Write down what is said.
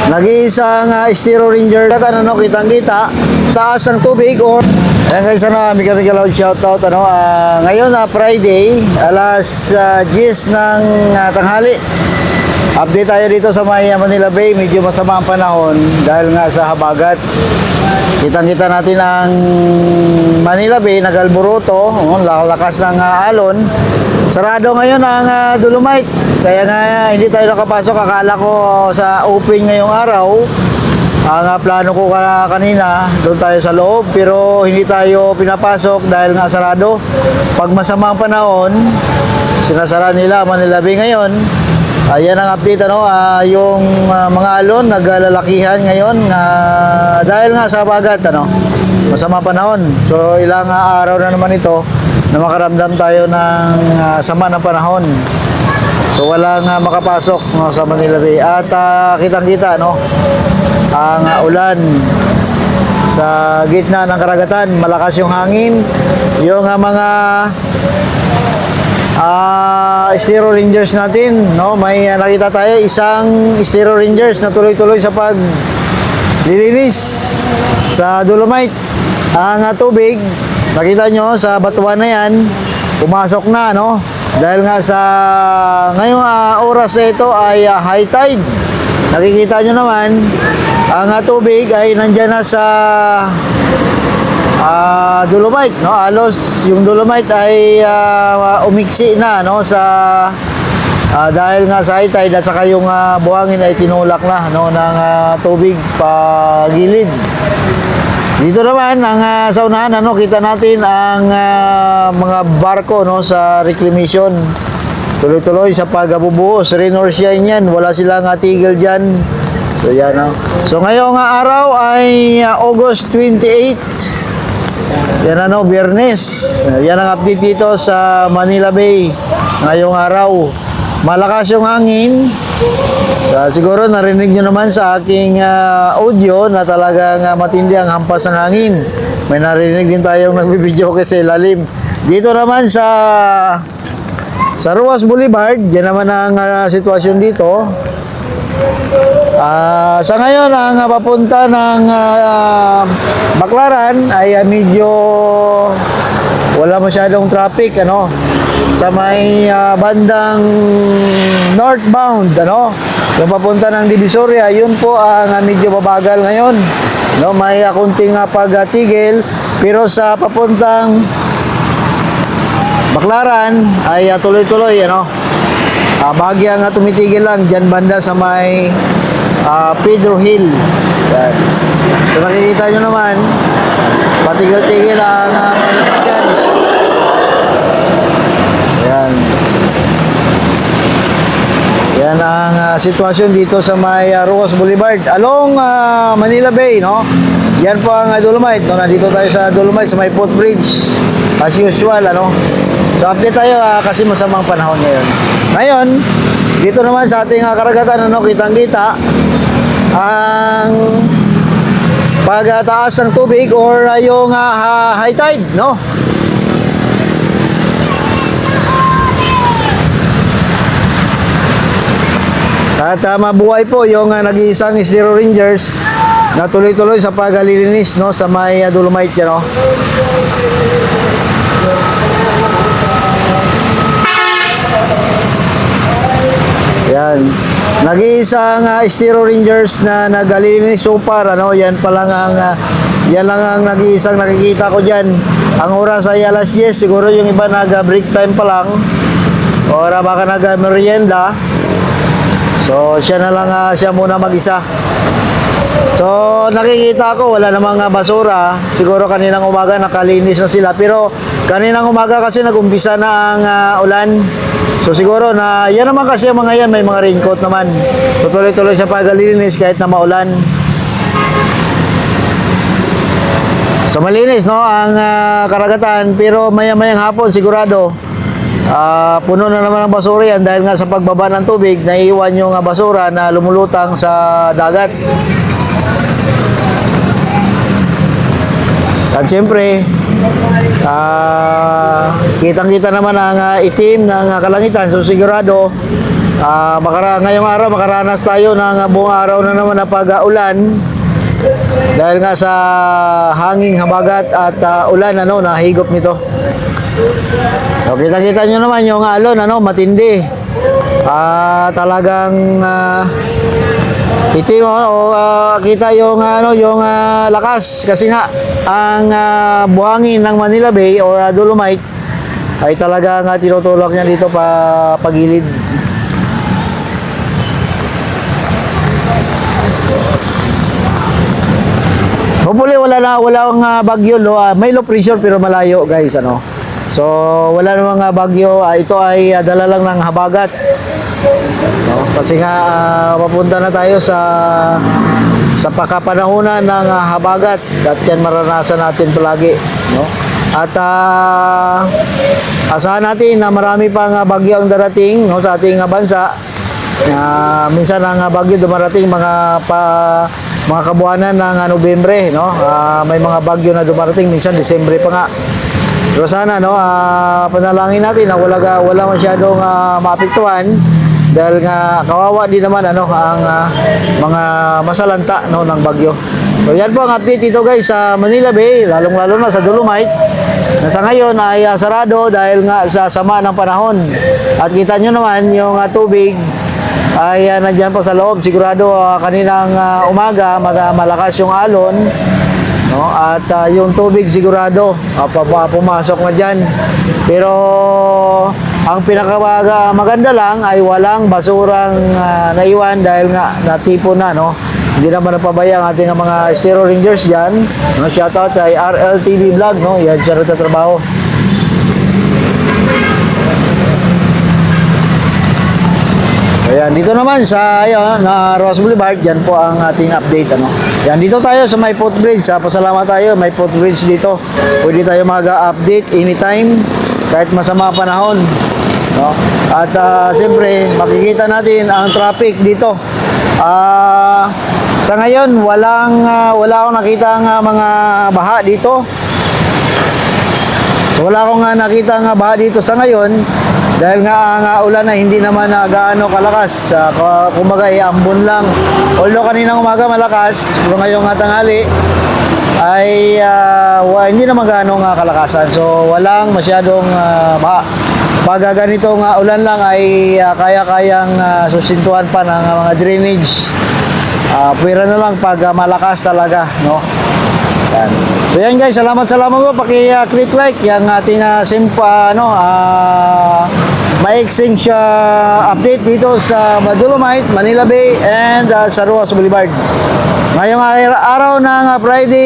Nag-iisang Estero Ranger at ano, kitang-kita taas ng tubig or ayan guys, ano, kami loud shoutout ano, ngayon Friday alas 10 ng tanghali. Update tayo dito sa may Manila Bay. Medyo masama ang panahon dahil nga sa habagat. Kitang-kita natin ang Manila Bay, nag-alburuto, lakas ng alon. Sarado ngayon ang Dolomite. Kaya nga hindi tayo nakapasok. Akala ko sa open ngayong araw. Ang plano ko kanina, doon tayo sa loob. Pero hindi tayo pinapasok dahil nga sarado. Pag masama ang panahon, sinasara nila Manila Bay ngayon. Ayan ang update ano, yung mga alon naglalakihan ngayon dahil nga sa bagat ano, masama panahon. So ilang araw na naman ito na makaramdam tayo ng sama ng panahon. So walang makapasok no, sa Manila Bay at kitang-kita no, ang ulan sa gitna ng karagatan, malakas yung hangin, yung mga Estero Rangers natin, no? May nakita tayo isang Estero Rangers na tuloy-tuloy sa paglilinis sa Dolomite. Ang tubig, nakita nyo sa batuan na yan, pumasok na, no? Dahil nga sa ngayong oras na ito ay high tide. Nakikita nyo naman, ang tubig ay nandyan na sa Dolomite, no? Halos yung Dolomite ay umiksi na no sa dahil nga sa high tide at saka yung buhangin ay tinulak na no ng tubig pa gilid. Dito naman ang sa unahan ano, kita natin ang mga barko no sa reclamation. Tuloy-tuloy sa pagbubuhos, rain or shine yan, wala silang tigil diyan. So yan no. So ngayong araw ay August 28. Yan ano, Biyernes. Yan ang update dito sa Manila Bay ngayong araw. Malakas yung hangin. Siguro narinig nyo naman sa aking audio na talagang matindi ang hampas ng hangin. May narinig din tayong nagbibideo kasi lalim. Dito naman sa Ruas Boulevard, yan naman ang sitwasyon dito. Sa ngayon ang papunta ng Baclaran ay medyo wala masyadong traffic ano sa may bandang northbound ano yung papunta ng Divisoria, yun po ang medyo mabagal ngayon no, may kunting pagtigil pero sa papuntang Baclaran ay tuloy-tuloy ano. Bahagyang tumitigil lang dyan banda sa may Pedro Hill. Yan. So nakikita nyo naman, patigil-tigil ang dyan. Yan. Yan ang sitwasyon dito sa may Ruas Boulevard along Manila Bay, no? Yan po ang Dolomite, no? Nandito tayo sa Dolomite sa may footbridge as usual, ano? So update tayo kasi masamang panahon ngayon. Ngayon, dito naman sa ating karagatan, ano, kitang-kita ang pagtaas ng tubig or yung high tide, no? At mabuhay po yung nag-iisang Estero Rangers na tuloy-tuloy sa paglilinis no, sa may Dolomite, no? Yan. Nag-iisang Estero Rangers na naglilinis so far, ano, yan pa lang ang yan lang ang nag-iisang nakikita ko diyan. Ang oras ay alas 10, siguro yung iba nag-break time pa lang. O baka nag-merienda. So siya na lang siya muna mag-isa. So nakikita ko wala namang basura. Siguro kaninang umaga nakalinis na sila, pero kaninang umaga kasi nag-umpisa na ang ulan. So siguro na yan naman kasi ang mga yan may mga raincoat naman. So tuloy-tuloy sa paglilinis kahit na maulan. So malinis no ang karagatan, pero maya-mayang hapon sigurado puno na naman ang basura yan dahil nga sa pagbaba ng tubig naiiwan yung basura na lumulutang sa dagat. At siyempre kitang-kita naman ang itim ng kalangitan, so sigurado Ngayong araw makaranas tayo ng buong araw na naman na pag-ulan dahil nga sa hanging habagat at ulan na higop nito. So, kita-kita nyo naman yung alon matindi. Talagang kita yung lakas kasi nga ang buhangin ng Manila Bay or Dolomite ay talagang tinutulak niya dito pagilid. Hopefully wala ang bagyo, may low pressure pero malayo guys So wala namang bagyo, ito ay dala lang ng habagat. Kasi nga papunta na tayo sa pakapanahunan ng habagat at yan maranasan natin palagi, At asahan natin na marami pang bagyo ang darating sa ating bansa. Minsan ang bagyo dumarating mga kabuwanan ng Nobyembre, may mga bagyo na dumarating minsan Disyembre pa nga. Pero sana panalangin natin na wala masyadong maapektuhan dahil nga kawawa din naman ang mga masalanta ng bagyo. So yan po ang update dito guys sa Manila Bay, lalong-lalo na sa Dolomite. Na sa ngayon ay sarado dahil nga sa sama ng panahon. At kita nyo naman yung tubig ay nandiyan po sa loob. Sigurado kaninang umaga malakas yung alon, at yung tubig sigurado pumasok na dyan. Pero ang maganda lang ay walang basurang naiwan dahil nga natipon na, Hindi naman napabaya ang ating mga Estero Rangers dyan. Shoutout kay RLTV Vlog, yan siya rin trabaho. Ayan, dito naman sa Ross Boulevard, yan po ang ating update, Yan, dito tayo sa may footbridge, pasalamat tayo, may footbridge dito. Pwede tayo mag-update anytime, kahit masama panahon, At siyempre, makikita natin ang traffic dito. Sa ngayon, wala akong nakita mga baha dito. So, wala akong nakita baha dito sa ngayon. Dahil nga ang ulan na hindi naman gaano kalakas, kumbaga ambon lang. Although kaninang umaga malakas, pero ngayong tanghali ay hindi naman gaano kalakasan. So walang masyadong baha. Pag ganitong ulan lang ay kaya-kayang susintuhan pa ng mga drainage. Puwera na lang pag malakas talaga, Yan. So yan guys, salamat po, paki-click like yung ating maiksing siya update dito sa Dolomite, Manila Bay and sa Roas Boulevard. Ngayong araw ng Friday